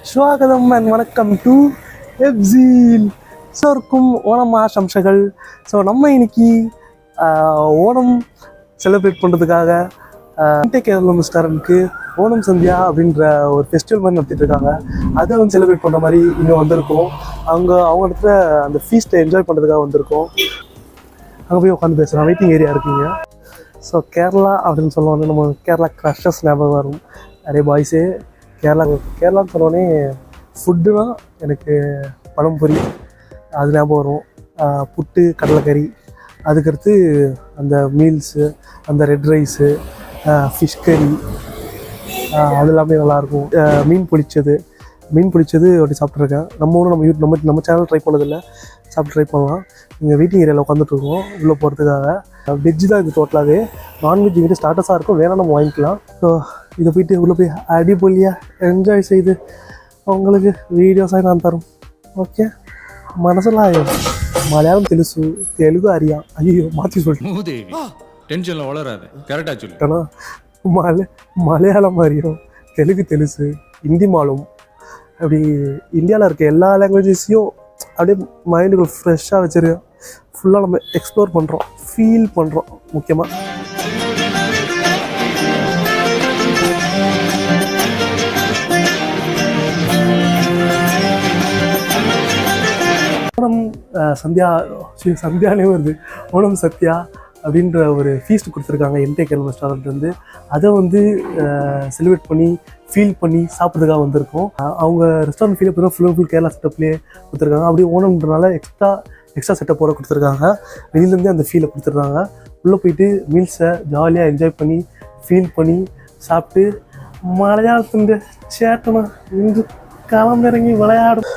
ஸ்வாகதம் and வணக்கம் to எஃப்ஸீல். எல்லோருக்கும் Onam ஆசம்சைகள். So நம்ம இன்னைக்கு ஓணம் செலிப்ரேட் பண்ணுறதுக்காக கேரளா ரெஸ்டாரண்ட்டுக்கு ஓணம் சந்தியா அப்படின்ற ஒரு ஃபெஸ்டிவல் மாதிரி நடத்திட்டு இருக்காங்க. அதை வந்து செலிப்ரேட் பண்ணுற மாதிரி இங்கே வந்திருக்கோம். அவங்க இடத்துல அந்த ஃபீஸ்ட்டை என்ஜாய் பண்ணுறதுக்காக வந்திருக்கோம். அங்கே போய் உட்காந்து பேசுகிறோம். வெயிட்டிங் ஏரியா இருக்குங்க. ஸோ கேரளா அப்படின்னு சொல்லுவாங்க, நம்ம கேரளா க்ரஷஸ் ஞாபகம் வரும். நிறைய பாய்ஸு கேரளான்னு சொன்னோடனே ஃபுட்டுனா எனக்கு பழம்பொரி அது ஞாபகம் வரும். புட்டு, கடலைக்கறி, அதுக்கடுத்து அந்த மீல்ஸு, அந்த ரெட் ரைஸு, ஃபிஷ் கறி, அது எல்லாமே நல்லாயிருக்கும். மீன் பிடிச்சது அப்படி சாப்பிட்ருக்கேன். நம்ம சேனல் ட்ரை பண்ணதில்லை, சாப்பிட்டு ட்ரை பண்ணலாம். இங்கே வெயிட்டிங் ஏரியாவில் உட்காந்துட்ருக்கோம் உள்ளே போகிறதுக்காக. வெஜ்ஜு தான் இது டோட்டலாகவே. நான்வெஜ் இங்கிட்ட ஸ்டார்டர்ஸாக இருக்கும், வேணால் நம்ம வாங்கிக்கலாம். ஸோ இதை போயிட்டு உள்ளே போய் அடிப்பொலியாக என்ஜாய் செய்து உங்களுக்கு வீடியோஸாக நான் தரும். ஓகே, మనసలా మలయాళం తెలుసు, తెలుగు అరియా. అయ్యో మార్చి టెన్షన్లో వளராது, கரெக்டாக சொல்லு. மலையாளம் அறியும், தெலுங்கு తెలుసు, ஹிந்தி மாலும். அப்படி இந்தியாவில் இருக்க எல்லா லாங்குவேஜஸையும் அப்படியே மைண்டுக்குள்ள ஃப்ரெஷ்ஷாக வச்சுருக்கோம். ஃபுல்லாக நம்ம எக்ஸ்ப்ளோர் பண்ணுறோம், ஃபீல் பண்ணுறோம். முக்கியமாக ஓணம் சந்தியானே வருது. ஓணம் சத்யா அப்படின்ற ஒரு ஃபீஸ்ட் கொடுத்துருக்காங்க கேரளா ரெஸ்டாரண்ட். அதை வந்து செலிப்ரேட் பண்ணி ஃபீல் பண்ணி சாப்பிட்றதுக்காக வந்திருக்கோம். அவங்க ரெஸ்டாரண்ட் ஃபீல் பண்ணி ஃபுல் கேரளா செட்டப்லேயே கொடுத்துருக்காங்க. அப்படியே ஓணம்ன்றனால எக்ஸ்ட்ரா செட்டப் போட கொடுத்துருக்காங்க. வெளியிலேருந்தே அந்த ஃபீலை கொடுத்துருக்காங்க. உள்ளே போயிட்டு மீல்ஸை ஜாலியாக என்ஜாய் பண்ணி ஃபீல் பண்ணி சாப்பிட்டு மலையாளத்தின் சேட்டனை இன்று களமிறங்கி விளையாடும்.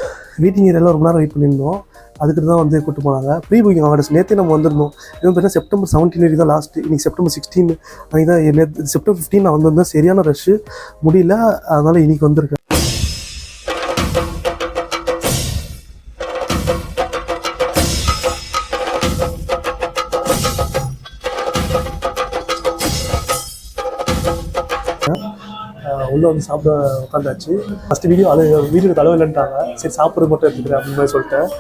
வெயிட்டிங் ஏரியாவில் ரொம்ப நேரம் வெயிட் பண்ணியிருந்தோம். அதுக்கு தான் வந்து கூப்பிட்டு போனாங்க. ப்ரீ புக்கிங் ஆர்டர்ஸ் நேற்றே நம்ம வந்திருந்தோம். இதுவும் பார்த்தீங்கன்னா செப்டம்பர் 17 தான் லாஸ்ட்டு. இன்றைக்கி செப்டம்பர் 16. அன்றைக்கி தான் செப்டம்பர் 15 நான் வந்திருந்தேன். சரியான ரஷ்ஷு, முடியல. அதனால் இன்றைக்கி வந்திருக்கேன். உள்ளே வந்து சாப்பிட உட்காந்தாச்சு. ஃபஸ்ட்டு வீடியோக்கு அளவு இல்லைன்ட்டாங்க. சரி, சாப்பிட்றது மட்டும் எடுத்துக்கிறேன் அப்படின்னு மாதிரி சொல்லிட்டேன்.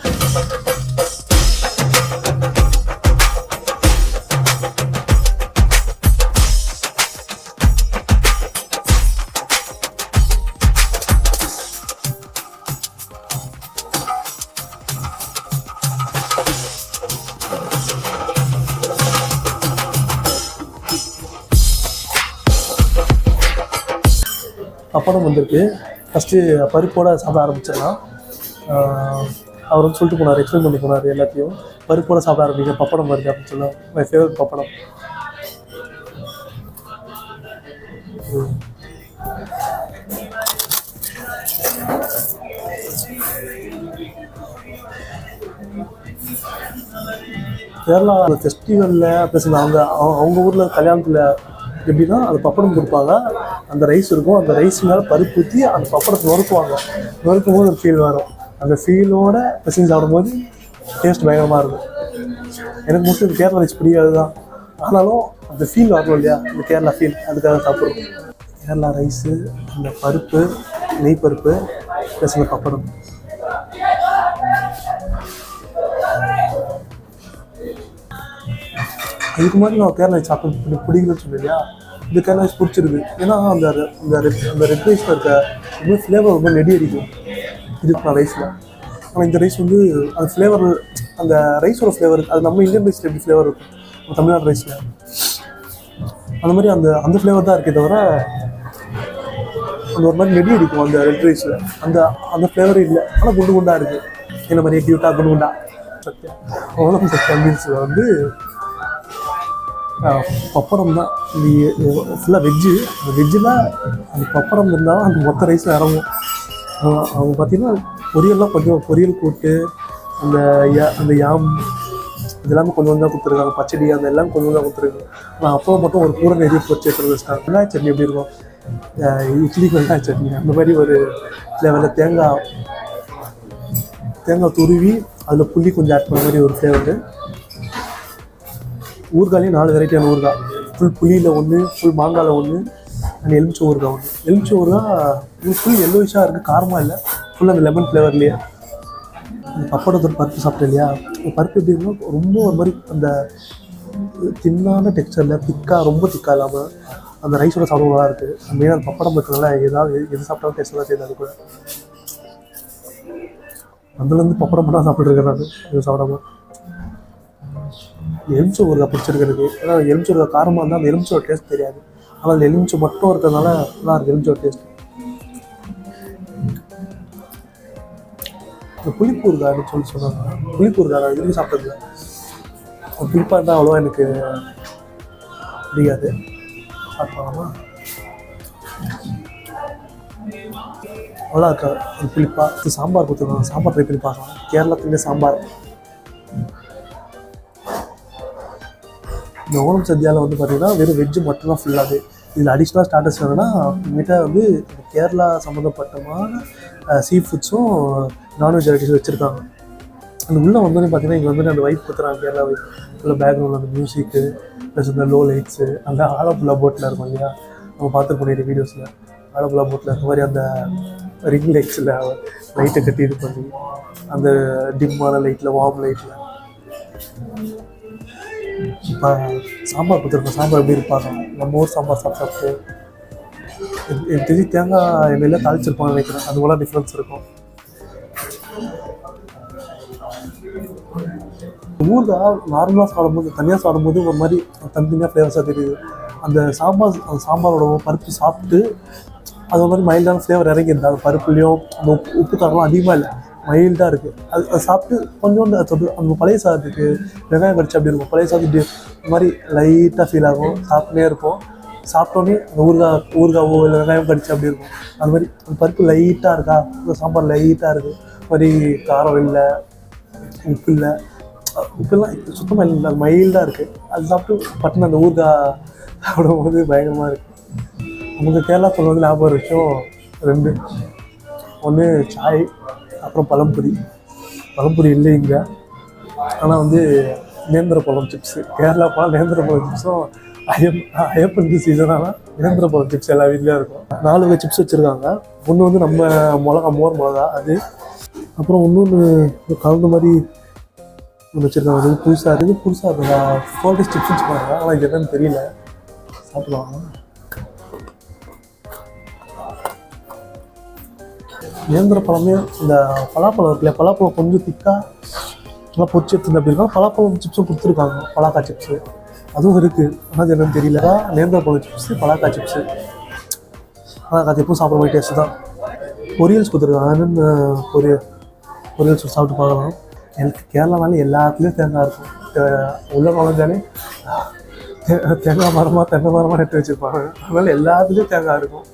பப்படம் வந்திருக்கு. ஃபஸ்ட்டு பருப்போடு சாப்பிட ஆரம்பிச்சிடலாம். அவர் வந்து சொல்லிட்டு போனார், எக்ஸ்பிளைன் பண்ணி போனார் எல்லாத்தையும். பருப்போடு சாப்பிட ஆரம்பிங்க, பப்படம் வருது அப்படின்னு சொல்லலாம். My favourite pappadam. கேரளா அந்த ஃபெஸ்டிவலில் ப்ளஸ் அவங்க ஊரில் கல்யாணத்தில் எப்படின்னா அந்த பப்படம் கொடுப்பாங்க. அந்த ரைஸ் இருக்கும், அந்த ரைஸ் மேலே பருப்பு ஊற்றி அந்த பப்படத்தை நொறுக்கும் போது ஒரு ஃபீல் வரும். அந்த ஃபீலோட பசங்க சாப்பிடும்போது டேஸ்ட் பயங்கரமாக இருக்கும். எனக்கு மோஸ்ட்லி இந்த கேரளா ரைஸ் பிடிக்காது தான், ஆனாலும் அந்த ஃபீல் வரணும் இல்லையா, இந்த கேரளா ஃபீல், அதுக்காக சாப்பிட்றோம். கேரளா ரைஸு, அந்த பருப்பு, நெய் பருப்பு ப்ளஸ் இந்த பப்படம். இதுக்கு மாதிரி நான் கேரளா ரைஸ் சாப்பிட்டு பிடிக்கலன்னு சொல்லியா, இந்த கேரளா ரைஸ் பிடிச்சிருக்கு. ஏன்னா அந்த ரெட் ரைஸில் இருக்க ரொம்ப ஃப்ளேவர் ரொம்ப நெடி அடிக்கும் இதுக்கு நான் ரைஸில். ஆனால் இந்த ரைஸ் வந்து அந்த ஃப்ளேவர், அந்த ரைஸோட ஃப்ளேவர் அது நம்ம இந்தியன் ரைஸில் எப்படி ஃப்ளேவர் இருக்கும் நம்ம தமிழ்நாடு ரைஸில், அந்த மாதிரி அந்த ஃப்ளேவர் தான் இருக்கே தவிர அந்த ஒரு மாதிரி நெடி அடிக்கும் அந்த ரெட் ரைஸில். அந்த ஃப்ளேவர் இல்லை, ஆனால் குண்டு குண்டாக இருக்குது. இந்த மாதிரி க்யூட்டாக குண்டு குண்டா சத்யா ஓணம் சத்யா மீல்ஸில் வந்து பப்படம் தான். இது ஃபுல்லாக வெஜ்ஜு. அந்த வெஜ்ஜில் அந்த பப்படம் இருந்தாலும் அந்த மொத்த ரைஸில் இறங்கும். அவங்க பார்த்திங்கன்னா பொரியல்லாம் கொஞ்சம் பொரியல் போட்டு அந்த யாம் இதெல்லாமே கொஞ்சம் கொஞ்சம் கொடுத்துருக்காங்க. பச்சடி அந்த எல்லாம் கொஞ்சம் தான் கொடுத்துருக்காங்க. ஆனால் அப்போ மட்டும் ஒரு பூரை நெறி வச்சு எடுத்துகிட்டு வச்சுட்டாங்க. வெங்காய சட்னி எப்படி இருக்கும், இட்லிக்கு வெங்காய சட்னி அந்த மாதிரி ஒரு ஃப்ளேவரில் தேங்காய் துருவி அதில் புளி கொஞ்சம் ஆட் பண்ண மாதிரி ஒரு ஃப்ளேவரு. ஊறுகாலையும் 4 வெரைட்டியான ஊறுகாய். ஃபுல் புளியில் ஒன்று, ஃபுல் மாங்காயில் ஒன்று, அண்ட் எலுமிச்சை ஊறுகாய் ஒன்று. எலுமிச்சை ஊறுகாய் ஃபுல் எல்லோயிஷாக இருக்குது, காரமாக இல்லை, ஃபுல்லாக அந்த லெமன் ஃப்ளேவர்லேயே. இந்த பப்படத்தோட பருப்பு சாப்பிட்டேன் இல்லையா, பருப்பு எப்படி இருக்குன்னா ரொம்ப ஒரு மாதிரி அந்த தின்னான டெக்ஸ்சரில் திக்காக, ரொம்ப திக்காக இல்லாமல் அந்த ரைஸோட சாப்பிட நல்லா இருக்குது. மெயினாக அந்த பப்படம் இருக்கிறதுனால ஏதாவது எது சாப்பிட்டாலும் டேஸ்ட் தான் செய்யுது. அது கூட அதுலேருந்து பப்படம் மட்டும் சாப்பிட்டுருக்கேன் நான், இது சாப்பிடாம. எலுமிச்சை ஊறுகாய் பிடிச்சிருக்கு எனக்கு. ஏன்னா எலுமிச்சை ஊறுகாய் காரமாக இருந்தால் அந்த எலுமிச்சோட டேஸ்ட் தெரியாது, ஆனால் அந்த எலுமிச்சை மட்டும் இருக்கிறதுனால நல்லா இருக்குது எலுமிச்சோட டேஸ்ட். இந்த புளிப்பு ஊறுகாய்னு சொன்னாங்க, புளிப்பு ஊறுகாய் நான் இதுலேயும் சாப்பிட்டதில்ல. புளிப்பாக இருந்தால் அவ்வளோவா எனக்கு பிடிக்காது. சாப்பிடலாமா? நல்லா இருக்கா அது புளிப்பாக. இது சாம்பார் கொடுத்துருக்காங்க, சாம்பார் ட்ரை பண்ணி பார்க்கலாம். கேரளத்துலேயே சாம்பார். இந்த ஓணம் சத்யாவில் வந்து பார்த்திங்கன்னா வெறும் வெஜ்ஜு மட்டும்தான் ஃபுல்லாகவே. இதில் அடிஷ்னலாக ஸ்டார்டர்ஸ் வேணுன்னா உங்கள்கிட்ட வந்து கேரளா சம்மந்தப்பட்டமான சீ ஃபுட்ஸும் நான்வெஜ் வெரைட்டிஸும் வச்சுருக்காங்க. அந்த உள்ளே வந்தோடனே பார்த்தீங்கன்னா இங்கே வந்து அந்த வைப் கொடுத்துறாங்க, கேரளா வைப். உள்ள பேக்ரவுண்டில் அந்த மியூசிக்கு ப்ளஸ் இந்த லோ லைட்ஸு, அந்த ஆலப்புழா போட்டில் இருக்கும் இல்லையா, நம்ம பார்த்து போன வீடியோஸில் ஆலப்புழா போட்டில் இருக்க மாதிரி அந்த ரிங் லைட்ஸில் லைட்டை கட்டி இது பண்ணி அந்த டிம்மான லைட்டில், வார்ம் லைட்டில். இப்போ சாம்பார் கொடுத்துருக்கோம், சாம்பார் எப்படி இருப்பாங்க நம்ம ஊர் சாம்பார் சாப்பிட்டு எனக்கு தெரிஞ்சு தேங்காய் எண்ணெயில் தாளிச்சிருப்பான்னு நினைக்கிறேன். அது போல டிஃப்ரென்ஸ் இருக்கும். ஊறுகாய் நார்மலாக சாப்பிடும்போது, தனியாக சாப்பிடும்போது ஒரு மாதிரி தனித்தனியாக ஃப்ளேவர்ஸாக தெரியுது. அந்த சாம்பாரோட பருப்பு சாப்பிட்டு அது ஒரு மாதிரி மைல்டான ஃப்ளேவர் இறங்கிடுது. அது பருப்புலேயும் அந்த உப்பு காரம்லாம் அதிகமாக இல்லை, மைல்டாக இருக்குது. அது சாப்பிட்டு கொஞ்சோண்டு அந்த பழைய சாதத்துக்கு வெங்காயம் கடிச்சு அப்படி இருக்கும். பழைய சாதம் இப்படி இந்த மாதிரி லைட்டாக ஃபீல் ஆகும், சாப்பிட்டுனே இருப்போம். சாப்பிட்டோன்னே அந்த ஊறுகாவோ இல்லை வெங்காயம் கடிச்சு அப்படி இருக்கும். அது மாதிரி அந்த பருப்பு லைட்டாக இருக்கா, இந்த சாம்பார் லைட்டாக இருக்குது, மாதிரி காரம் இல்லை, உப்பு இல்லை, உப்பெல்லாம் சுத்தமாக இல்லை, அது மைல்டாக இருக்குது. அது சாப்பிட்டு பட்டுன்னு அந்த ஊறுகாய் சாப்பிடும்போது பயங்கரமாக இருக்குது. நமக்கு கேரளா சொல்வது ஞாபகம் ஒரு விஷயம் ரெண்டு. ஒன்று சாய், அப்புறம் பழம்புரி இல்லை இங்கே. ஆனால் வந்து நேந்திர பழம் சிப்ஸு, கேரளா பழம் நேந்திர பழம் சிப்ஸும் ஐயப்பன் சீசனால நேந்திர பழம் சிப்ஸ் எல்லா வீட்லேயும் இருக்கும். 4 வகை சிப்ஸ் வச்சுருக்காங்க. ஒன்று வந்து நம்ம மோர் மிளகா அது, அப்புறம் இன்னொன்று கலந்த மாதிரி ஒன்று வச்சுருக்காங்க. அது புதுசாக இருக்குதா 4 டேஸ் சிப்ஸ் வச்சுருக்காங்க. ஆனால் இது என்னன்னு தெரியல, சாப்பிடுவாங்க. நேந்திர பழமே இந்த பலாப்பழம் இருக்குல்ல, பலாப்பழம் கொஞ்சம் திக்காக நல்லா பொரிச்சு எடுத்துருந்து அப்படி இருக்காங்க. பலாப்பழம் சிப்ஸும் கொடுத்துருக்காங்க, பலாக்காய் சிப்ஸு அதுவும் இருக்குது. ஆனால் அது என்னன்னு தெரியல. நேந்திர பழம் சிப்ஸு, பலாக்காய் சிப்ஸு. பலாக்காய் எப்பவும் சாப்பிட்ற மாதிரி டேஸ்ட்டு தான். பொரியல்ஸ் கொடுத்துருக்காங்க, பொரியல்ஸ் சாப்பிட்டு பார்க்கலாம். எனக்கு கேரளானாலே எல்லாத்துலேயும் தேங்காய் இருக்கும். உள்ள நுழைஞ்சாலே தேங்காய் மரமாக தென்னை மரமாக நட்டு வச்சுருப்பாங்க. அதனால எல்லாத்துலேயும் தேங்காய் இருக்கும்.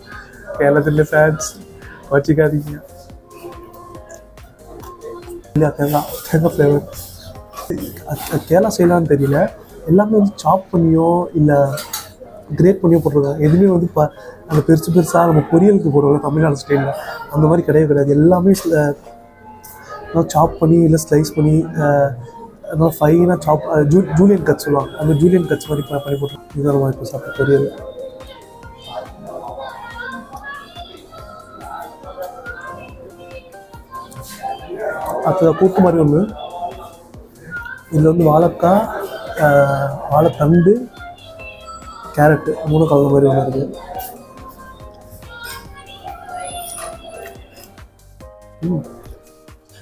கேரளத்துல ஃபேன்ஸ் வச்சுக்காதீங்க. இல்லையா தேங்காய் ஃப்ளேவர் கேரளா செய்யலான்னு தெரியல. எல்லாமே வந்து சாப் பண்ணியோ இல்லை கிரேட் பண்ணியோ போட்டிருக்காங்க. எதுவுமே வந்து அந்த பெருசாக நம்ம பொரியலுக்கு போடுவோம் தமிழ்நாடு ஸ்டைலில், அந்த மாதிரி கிடையாது. எல்லாமே சாப் பண்ணி இல்லை ஸ்லைஸ் பண்ணி அதனால் ஃபைனாக சாப் ஜூலியன் கட்ஸ் சொல்லுவாங்க, அந்த ஜூலியன் கட்ஸ் மாதிரி பண்ணி போட்டுருவோம். இதுதான் நம்ம இப்போ சாப்பிட்ட பொரியல். அடுத்தது கூட்டு மாதிரி ஒன்று. இதில் வந்து வாழைக்காய், வாழைத்தண்டு, கேரட்டு 3 கலந்த மாதிரி ஒன்று இருக்குது.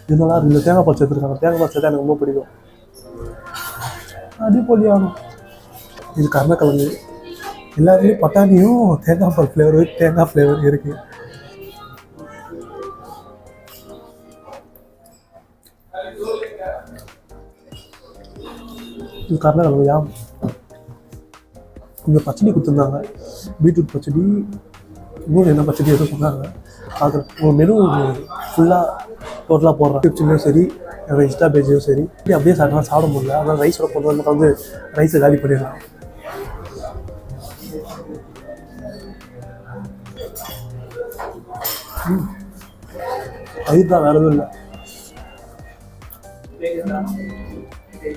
இது நல்லா இருக்குது. இந்த தேங்காய் பால் சேர்த்துருக்காங்க. தேங்காய் பால் சேர்த்தா எனக்கு ரொம்ப பிடிக்கும். அடிப்பொலியாகும். இது கருணக்கிழங்கு. எல்லாத்துலேயும் பட்டாணியும் தேங்காய் பால் ஃப்ளேவர், தேங்காய் ஃப்ளேவர் இருக்குது. இது கருணக்கிழங்கு. இங்கே பச்சடி கொடுத்துருந்தாங்க, பீட்ரூட் பச்சடி, இன்னொன்று என்ன பச்சடி எதுவும் சொன்னாங்க. அது ஒரு மெனு ஃபுல்லாக டோட்டலாக போடுறேன். டிப்ஸ்லையும் சரி, இன்ஸ்டா பேஜ்லையும் சரி. அப்படியே சாப்பிட முடியல, அதனால் ரைஸோட போட்டு வந்து வந்து ரைஸை காலி பண்ணிடலாம். தயிர் தான், வேறு எதுவும் இல்லை.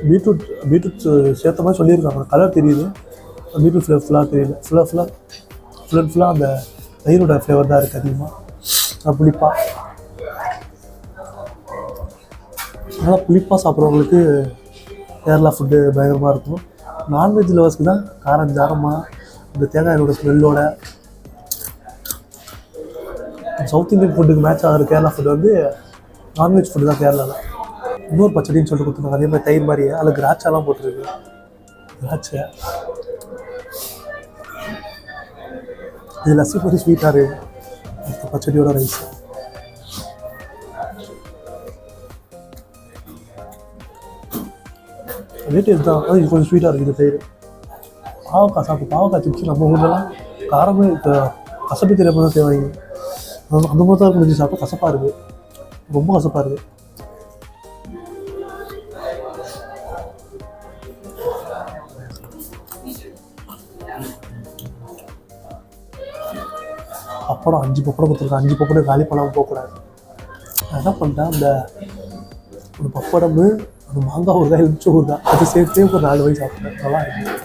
பீட்ரூட் சேர்த்த மாதிரி சொல்லியிருக்காங்க. கலர் தெரியுது, பீட்ரூட் ஃப்ளேவர் ஃபுல்லாக தெரியல. ஃபுல்லாக ஃபுல் அண்ட் ஃபுல்லாக அந்த தயிரோட ஃப்ளேவர் தான் இருக்குது அதிகமாக புளிப்பாக. அதனால் புளிப்பாக சாப்பிட்றவங்களுக்கு கேரளா ஃபுட்டு பயங்கரமாக இருக்கும். நான்வெஜ் லவர்ஸ்க்கு தான் காரம் ஜாரமாக இந்த தேங்காயோட ஸ்மெல்லோட சவுத் இந்தியன் ஃபுட்டுக்கு மேட்ச் ஆகிற கேரளா ஃபுட்டு வந்து நான்வெஜ் ஃபுட்டு தான் கேரளாவில். இன்னொரு பச்சடின்னு சொல்லிட்டு கொடுத்துருக்காங்க, அதே மாதிரி தயிர் மாதிரியே, அதில் திராட்சைலாம் போட்டிருக்கு. திராட்சை இது லஸ்ஸி மாதிரி ஸ்வீட்டாக இருக்குது. அடுத்த பச்சடியோட ரைஸ் ரேட்டு இதுதான். அது கொஞ்சம் ஸ்வீட்டாக இருக்குது தயிர். பாவக்காய் சாப்பிட்டு பாவக்காய் சிப்ஸ் நம்ம ஊர்லலாம் காரமே கசப்பு தெரியாமல் தான் தேவைங்க. அந்த மாதிரி தான் முடிஞ்சு சாப்பிட்டா கசப்பாக இருக்குது, ரொம்ப கசப்பாக இருக்குது. பப்படம் 5 பப்படம் கொடுத்துருக்கேன். 5 பப்படம் காலி பண்ணாமல் போகக்கூடாது. நான் என்ன பண்ணிட்டேன், அந்த ஒரு பப்படம் அந்த மாங்காய் ஊறுகாய் எலுமிச்சை ஊறுகாய் அது சேர்த்தே ஒரு 4 வயசு சாப்பிட்டேன். நல்லா இருக்குது.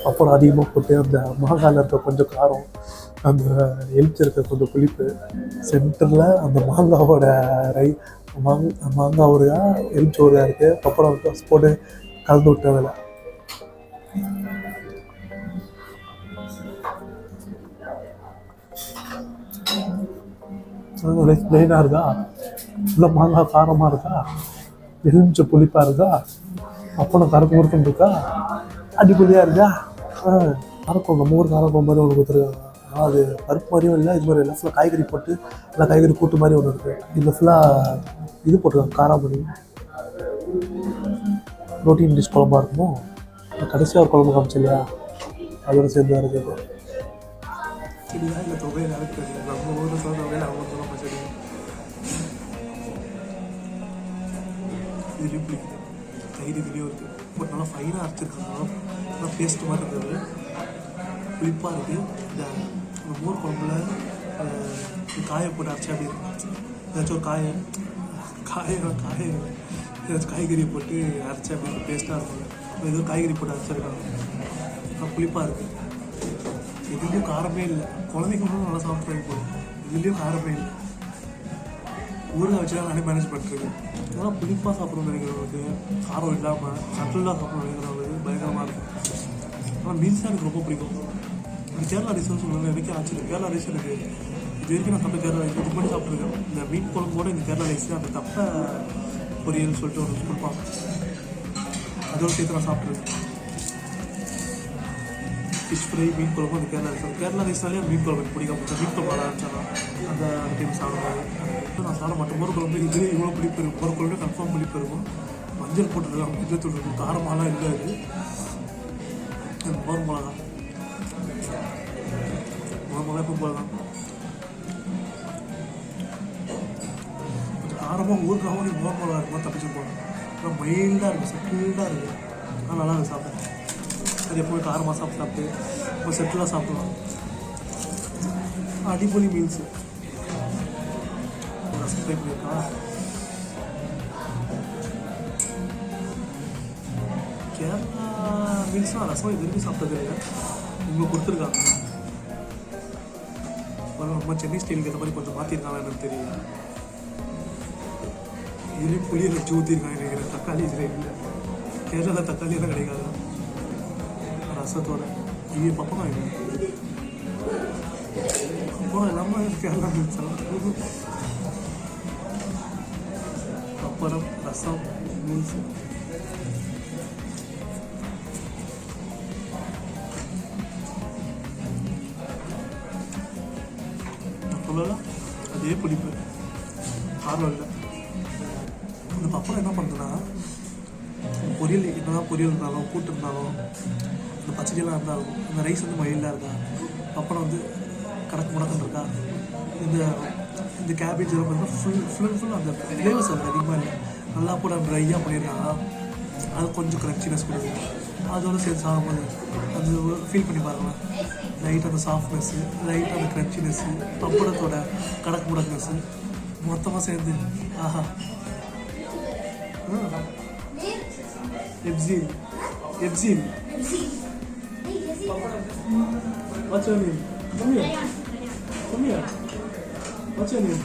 பப்படம் அதிகமாக போட்டு அந்த மாங்காயில் இருக்க கொஞ்சம் காரம், அந்த எலுமிச்சை இருக்க கொஞ்சம் புளிப்பு, சென்டரில் அந்த மாங்காவோட மாங்காய் ஊறுகாய் எலுமிச்சை ஊறுகாய் இருக்குது, பப்படம் போட்டு கலந்து விட்டதில் ப்ளைனாக இருக்கா, இல்லை மாங்காய் காரமாக இருக்கா, எலுமிச்சை புளிப்பாக இருக்கா, அப்பளம் கறக்கு முறுக்குன்னு இருக்கா, அடிப்பொலியாக இருக்கா. காரக்குழம்பு நம்ம ஊர் காரக்குழம்பு மாதிரி ஒன்று கொடுத்துருக்காங்க. ஆனால் அது பருப்பு மாதிரியும் இல்லை, இது மாதிரி எல்லாம் ஃபுல்லாக காய்கறி போட்டு எல்லாம் காய்கறி கூட்டு மாதிரி ஒன்று இருக்குது. இதில் ஃபுல்லாக இது போட்டிருக்காங்க காராமணி. ப்ரோட்டீன் டிஷ் குழம்பா இருக்குமோ. கடைசியாக ஒரு குழம்பு காமிச்சு இல்லையா, அதோட சேர்ந்து தான் இருக்குது. சரியா இல்லை தொகையில் இருக்குது, நம்ம ஊரில் சொல்ல தொகையில் அவங்க சொல்ல பச்சடி. இதுலேயும் பிடிக்குது, தயிர் இதுலேயும் இருக்குது. பட் நல்லா ஃபைனாக அரைச்சிருக்காங்க, நல்லா பேஸ்ட் மாதிரி இருக்கிறது, புளிப்பாக இருக்குது. இந்த மோர் குழம்புல காயை போட்டு அரைச்சி அப்படி ஏதாச்சும் ஒரு ஏதாச்சும் காய்கறி போட்டு அரைச்சி அப்படி பேஸ்ட்டாக இருக்கும். ஏதோ காய்கறி போட்டு அரைச்சிருக்காங்க, புளிப்பாக இருக்குது. இதுலேயும் காரமே இல்லை. குழந்தைங்களும் நல்லா சாப்பிட்றாங்க போது. இதுலேயும் காரமே இல்லை. ஊறுகாய் வச்சு தான் நானே மேனேஜ் பண்ணிட்டுருக்கு. இதெல்லாம் புளிப்பாக சாப்பிட்றோம்னு நினைக்கிறவங்களுக்கு, காரம் இல்லாமல் சட்டிலாக சாப்பிட்றோம்னு நினைக்கிறவங்களுக்கு பயங்கரமாக இருக்கும். ஆனால் மீல்ஸ் தான் எனக்கு ரொம்ப பிடிக்கும். இந்த கேரளா ரைஸ்னு சொல்லுவாங்க, எனக்கே ஆச்சரியம். கேரளா ரைஸ் எனக்கு இது வரைக்கும் நான் கேரளா ரைஸ் இது பண்ணி சாப்பிட்ருக்கேன். இந்த மீன் குழம்போட இந்த கேரளா ரைஸ் அந்த தப்பை பொரியல்னு சொல்லிட்டு ஒன்று கொடுப்பாங்க, அதோடு சேர்த்து நான் சாப்பிட்ருக்கேன். ஃபிஷ் ஃப்ரை, மீன் குழம்பு, அந்த கேரளா ரைஸ்னாலே மீன் குழம்பு எனக்கு பிடிக்கும். மீன் குழம்பு நல்லா இருந்துச்சாலும் அந்த டைம் சாப்பிடுவாங்க. நான் சாப்பிட மாட்டேன். மோர் குழம்பு இதுலேயே இவ்வளோ புளிப்பு இருக்கும். மோர் குழம்பு கன்ஃபார்ம் புளிப்பு இருக்கும். மஞ்சள் போட்டுருக்காங்க, மஞ்சள் தூள் இருக்கும், காரமாலாம் இல்லை. அது மோர் மிளகா எப்போ போடலாம். கொஞ்சம் காரமாக ஊருக்காகவும் நீ மோர் மிளகா இருக்கும்போது தப்பிச்சு போகணும். ஆனால் மைல்டாக இருக்கும், செட்டில்டாக இருக்குது. ஆனால் நல்லா இருக்கும் சாப்பிட்றேன். அது எப்போவும் காரமாக சாப்பிட்டு இப்போ செட்டிலாக சாப்பிடலாம். அடிப்பொலி மீல்ஸு. ரசம் ட்ரை பண்ணியிருக்கா? கேரளா மீல்ஸ்னால் ரசம் இது வரைக்கும் சாப்பிட்டது இல்லை. இவங்க கொடுத்துருக்காங்க. நம்ம சென்னை ஸ்டைலுக்கு ஏற்ற மாதிரி கொஞ்சம் மாற்றிருக்காங்க, எனக்கு தெரியல. இதுலேயும் புளியை வச்சு ஊற்றிருக்காங்க நினைக்கிறேன். தக்காளி இதில் இல்லை. கேரளாவில் தக்காளி எல்லாம் கிடைக்காது. ரசத்தோட இது பப்படம் இல்லை. பப்படம் இல்லாமல் கேரளா மீல்ஸ் எல்லாம் பப்படம், ரசம், மீல்ஸ். சொல்லலாம் அதே பிடிப்பு, காரம் இல்லை. இந்த பப்படம் என்ன பண்ணுறதுன்னா, பொரியல் என்னதான் பொரியல் இருந்தாலும் கூட்டு இருந்தாலும் இந்த பச்சடியெல்லாம் இருந்தாலும் அந்த ரைஸ் வந்து மயிலாக இருக்கா, பப்படம் வந்து கடக்கு முடக்குன்னு இருக்கா, இந்த கேபேஜ் எல்லாம் பார்த்தீங்கன்னா ஃபுல் அந்த ஃப்ளேவர்ஸ் வந்து அதிகமாக இல்லை. நல்லா கூட ட்ரையாக பண்ணியிருக்காங்க. அது கொஞ்சம் க்ரன்ச்சினஸ் கொடுக்குது. அதோட சேர்த்து சாப்பிடும்போது அது ஃபீல் பண்ணி பாருங்களேன். லைட் அந்த சாஃப்ட்னஸ்ஸு, லைட் அந்த க்ரன்ச்சினஸ்ஸு, பப்படத்தோட கடக்கு முடக்குனஸ்ஸு மொத்தமாக சேர்ந்து ஆஹா. எப்சீல் what's your name? Come here. Come here. What's your name?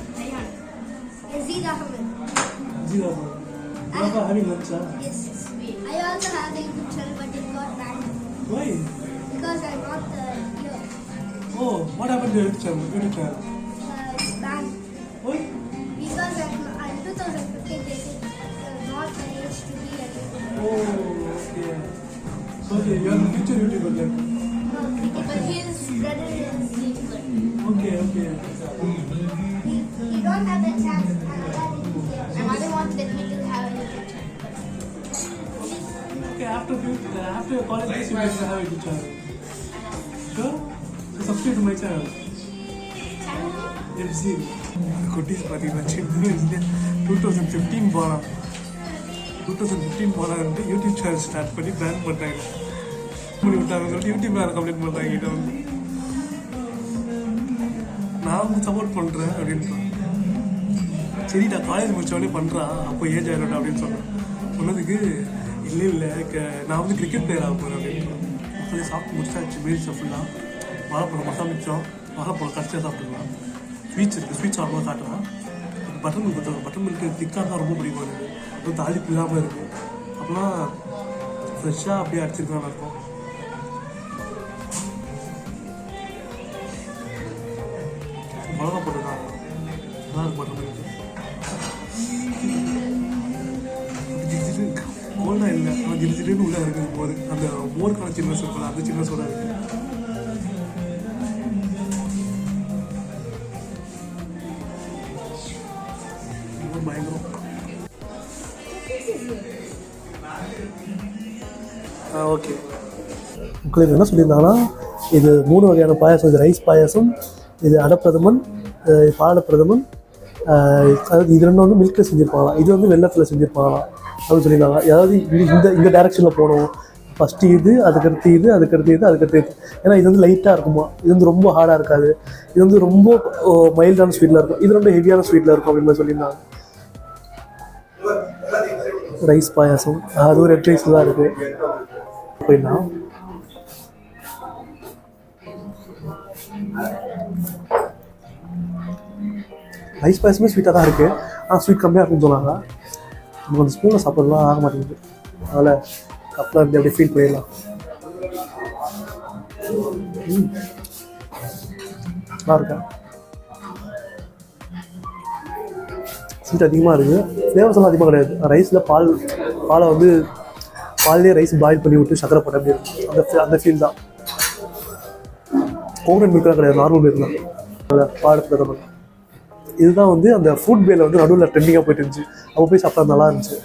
Yazid Ahmed. Zira. You are having lunch, huh? Yes. I also have a YouTube channel, but it got banned Why? because I'm not here. Oh, what happened to your YouTube channel? It's banned Why? because in 2015 they said not an age to be a YouTuber. Oh, okay. So, okay, you are the future YouTuber then. But his brother is YouTuber. Okay, okay. He don't have that chance. My mother wants let me to have a YouTube channel. Okay, after your college days, you can have a YouTube channel. Sure? So, subscribe to my channel. FZ. குட்டீஸ் பார்த்தீங்கன்னா சின்ன வயசுல 2015 போனான் 2015 போனான்ட்டு YouTube channel start பண்ணி pan பண்ணிட்டாங்க பண்ணி விட்டாங்க சொல்லிட்டு யூடியூப் மேலே கம்ப்ளைண்ட் பண்ணுறாங்க கிட்ட வந்து நான் வந்து சப்போர்ட் பண்ணுறேன் அப்படின்றான் சரிடா காலேஜ் முடிச்சவொடனே பண்ணுறான் அப்போ ஏஜ் ஆகிடட்டா அப்படின்னு சொன்னதுக்கு இல்லை நான் வந்து கிரிக்கெட் பிளேயர் ஆக போகிறேன் அப்படின்றான் அப்போதே சாப்பிட்டு முடிச்சாச்சு மீல்ஸை ஃபுல்லாக வாழைப்பழம் மசாலா மிச்சம் வாழைப்பழம் கடிச்சா சாப்பிட்டுக்கலாம் ஸ்வீட்ஸ் இருக்குது ஸ்வீட்ஸ் சாப்பிட காட்டுறான் பட்டன் மில்க் கொடுத்தாங்க பட்டன் மில்க் திக்காக தான் ரொம்ப பிடிக்கும் எனக்கு அதுவும் தாளிப்பு இல்லாமல் இருக்கும் அப்போலாம் ஃப்ரெஷ்ஷாக அப்படியே அடிச்சிருக்கான்னு இருக்கும் மிளகா போட்டுருக்காங்க நல்லா இருக்கும் பட்டன் மில்க் கோல்டாக இல்லை ஆனால் ஜில்லுன்னு உள்ளே இருக்குது போது அந்த மோருக்கான சின்னஸ் இருக்குல்ல அந்த சின்னஸோட இருக்குது பயங்கரம் ஓகே உங்களுக்கு என்ன சொல்லியிருந்தாங்கன்னா இது 3 வகையான பாயாசம் இது ரைஸ் பாயாசம் இது அடப்பிரதமன் பாலப்பிரதமன் அதாவது இது ரெண்டும் வந்து மில்கில் செஞ்சுருப்பாங்களாம் இது வந்து வெள்ளத்தில் செஞ்சுருப்பாங்களாம் அப்படின்னு சொல்லியிருந்தாங்க அதாவது இந்த டேரெக்ஷனில் போகணும் ஃபஸ்ட்டு இது அதுக்கடுத்து இது அதுக்கடுத்து இது அதுக்கடுத்து இது ஏன்னா இது வந்து லைட்டாக இருக்குமா இது வந்து ரொம்ப ஹார்டாக இருக்காது இது வந்து ரொம்ப மைல்டான ஸ்வீட்டில் இருக்கும் இது ரொம்ப ஹெவியான ஸ்வீட்டில் இருக்கும் அப்படின்னு சொல்லியிருந்தாங்க ரைஸ் பாயாசம் அது ஒரு 8 ரைஸ் தான் இருக்குது அப்படின்னா ரைஸ் பாயாசமே ஸ்வீட்டாக தான் இருக்குது ஆனால் ஸ்வீட் கம்மியாக இருக்குன்னு சொன்னாங்க நமக்கு அந்த ஸ்பூனில் சாப்பிட்றதுலாம் ஆக மாட்டேங்குது அதனால் கப்பில் இருந்து அப்படியே ஃபீல் பண்ணிடலாம் நல்லா இருக்கேன் ஸ்வீட் அதிகமாக இருக்குது ஃப்ளேவர்ஸ் எல்லாம் அதிகமாக கிடையாது ரைஸில் பாலை வந்து பால்லேயே ரைஸ் பாயில் பண்ணி விட்டு சக்கரை போட்ட அப்படி இருக்கும் அந்த ஃபீல் தான் கோகனட் மில்க்லாம் கிடையாது நார்மல் மில்க் தான் அதில் பால் பிரதமர் இதுதான் வந்து அந்த ஃபுட் பேல வந்து நடுவில் ட்ரெண்டிங்காக போயிட்டு இருந்துச்சு அப்போ போய் சாப்பிட்டா நல்லா இருந்துச்சு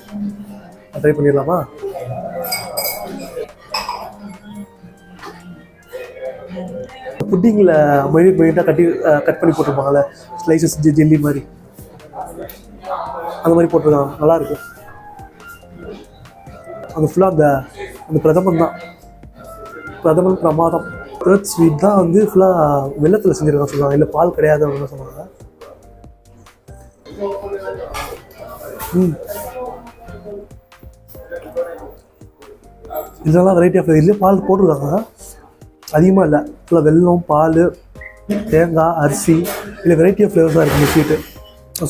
ட்ரை பண்ணிடலாமா புட்டிங்கில் மைனியூட்டாக கட் பண்ணி போட்டிருப்பாங்கல்ல ஸ்லைசஸ் ஜெல்லி மாதிரி அந்த மாதிரி போட்டிருக்காங்க நல்லாயிருக்கு அது ஃபுல்லாக அந்த பிரதமன் தான் பிரதமன் பிரமாதம் தேர்ட் ஸ்வீட் தான் வந்து ஃபுல்லாக வெள்ளத்தில் செஞ்சுருக்காங்க சொல்லுவாங்க இல்லை பால் கிடையாது அப்படின்னு சொன்னாங்க இதெல்லாம் வெரைட்டி ஆஃப் இதுலேயே பால் போட்டிருக்காங்க அதிகமாக இல்லை ஃபுல்லாக வெல்லம் பால் தேங்காய் அரிசி இல்லை வெரைட்டி ஆஃப் ஃப்ளேவர்ஸாக இருக்குது இந்த ஸ்வீட்டு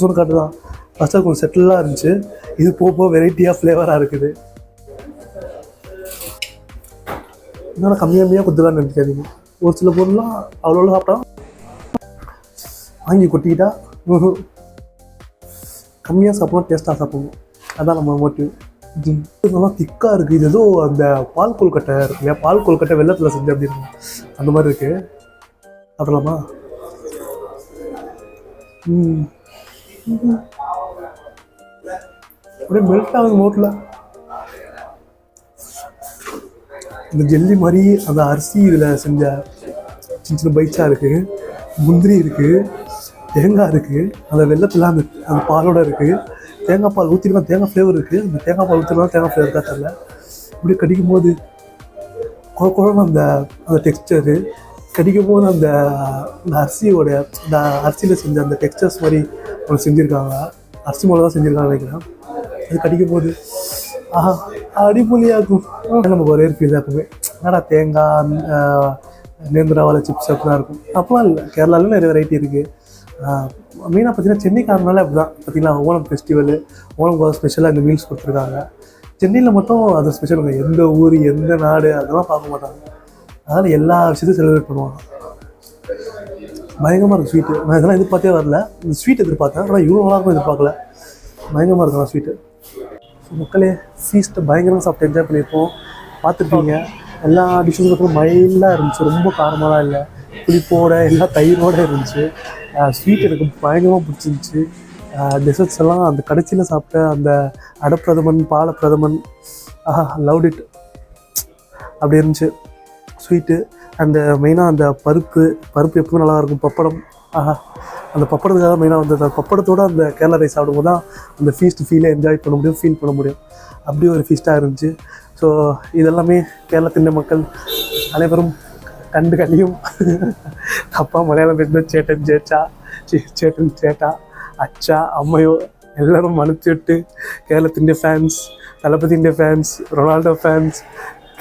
சொன்ன காட்டு தான் ஃபஸ்ட்டாக கொஞ்சம் செட்டிலாக இருந்துச்சு இது போக வெரைட்டியாக ஃப்ளேவராக இருக்குது இன்னும் கம்மியாக கொடுத்துலான்னு நினைக்காதீங்க ஒரு சில பொருள்லாம் அவ்வளோ சாப்பிட்டா வாங்கி கொட்டிக்கிட்டா கம்மியாக சாப்பிடணும் டேஸ்ட்டாக சாப்பிடணும் அதுதான் நம்ம மோட்டிவ் நல்லா திக்காக இருக்குது இது ஏதோ அந்த பால் கொல்கட்டை இருக்கு இல்லையா பால் கொல்கட்டை வெள்ளத்தில் செஞ்சு அப்படி இருக்கும் அந்த மாதிரி இருக்குது சாப்பிடலாமா அப்படியே மெல்ட் ஆகுது மோட்டில் இந்த ஜெல்லி மாதிரி அந்த அரிசி இதில் செஞ்ச சின்ன சின்ன பைட்ஸாக இருக்குது முந்திரி இருக்குது தேங்காய் இருக்குது அந்த வெள்ளத்தில் அந்த பாலோடு இருக்குது தேங்காய் பால் ஊற்றினா தேங்காய் ஃப்ளேவர் இருக்குது அந்த தேங்காய் பால் ஊற்றினா தேங்காய் ஃப்ளேவர் இருக்கா தெரியல இப்படி கடிக்கும் போது குழந்தை அந்த டெக்ஸ்டரு கடிக்கும் போது அந்த அரிசியோட அந்த அரிசியில் செஞ்ச அந்த டெக்ஸ்டர்ஸ் மாதிரி ஒன்று செஞ்சுருக்காங்க அரிசி மூலம் தான் செஞ்சுருக்காங்க நினைக்கிறேன் அது கடிக்கும் போது அடிப்பொலியாகும் நமக்கு ஒரே ஃபீல் தான் எப்பவுமே என்னடா தேங்காய் நேந்திரா வாழை சிப்ஸ் அப்படிலாம் இருக்கும். அப்போலாம் இல்லை, கேரளாவில் நிறைய வெரைட்டி இருக்குது. மெயினாக பார்த்தீங்கன்னா சென்னைக்காரனால அப்படி தான் பார்த்தீங்கன்னா ஓணம் ஃபெஸ்டிவலு, ஓணம் ஸ்பெஷலாக இந்த மீல்ஸ் கொடுத்துருக்காங்க. சென்னையில் மட்டும் அது ஸ்பெஷலுங்க. எந்த ஊர் எந்த நாடு அதெல்லாம் பார்க்க மாட்டாங்க. அதனால் எல்லா விஷயத்தையும் செலிப்ரேட் பண்ணுவாங்க. பயங்கரமாக இருக்கும் ஸ்வீட்டு. நான் இதெல்லாம் எதிர்பார்த்தே வரல. இந்த ஸ்வீட் எதிர்பார்த்தேன், ஆனால் இவ்வளோ நல்லாயிருக்கும் எதிர்பார்க்கல. பயங்கரமாக இருக்கும் ஸ்வீட்டு. ஸோ மக்களே ஃபீஸ்ட்டை பயங்கரமாக சாப்பிட்டு என்ஜாய் பண்ணியிருப்போம். பார்த்துருப்பீங்க எல்லா டிஷ்ஷும் பார்த்தீங்கன்னா மைல்டாக இருந்துச்சு, ரொம்ப காரமாலாம் இல்லை, புளிப்போட எல்லா தயிரோடு இருந்துச்சு. ஸ்வீட் எனக்கு பயங்கரமாக பிடிச்சிருந்துச்சி. டெசர்ட்ஸ் எல்லாம் அந்த கடைசியில் சாப்பிட்ட அந்த அடப்பிரதமன், பாலப்பிரதமன், லவ்ட் இட் அப்படி இருந்துச்சு ஸ்வீட்டு. அந்த மெயினாக அந்த பருப்பு எப்பவுமே நல்லாயிருக்கும். பப்படம், அந்த பப்படத்துக்காக மெயினாக வந்து அந்த பப்படத்தோடு அந்த கேரளா ரைஸ் சாப்பிடும்போது தான் அந்த ஃபீலை என்ஜாய் பண்ண முடியும், ஃபீல் பண்ண முடியும். அப்படி ஒரு ஃபீஸ்ட்டாக இருந்துச்சு. ஸோ இதெல்லாமே கேரளத்தின் மக்கள் அனைவரும் கண்டு கழியும். அப்பா மலையாளம் பேசுகிறது ചേട്ടൻ ചേട്ടാ അച്ഛാ അമ്മയോ എല്ലാവരും മണത്തിട്ട് കേരളത്തിൻ്റെ ഫാൻസ്, തലപ്പതിൻ്റെ ഫാൻസ്, റൊണാൾഡോ ഫാൻസ്,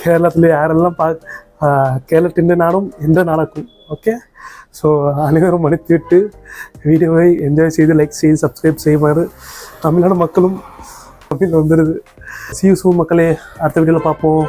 കേരളത്തിലെ ആരെല്ലാം കേരളത്തിൻ്റെ നാടും എൻ്റെ നാടാക്കും. ഓക്കെ, ஸோ அனைவரும் மணித்திட்டு வீடியோவை என்ஜாய் செய்து லைக் செய்து சப்ஸ்கிரைப் செய்யுமாறு தமிழ்நாடு மக்களும் தமிழ் வந்துடுது. See you soon மக்களே, அடுத்த வீடியோவில் பார்ப்போம்.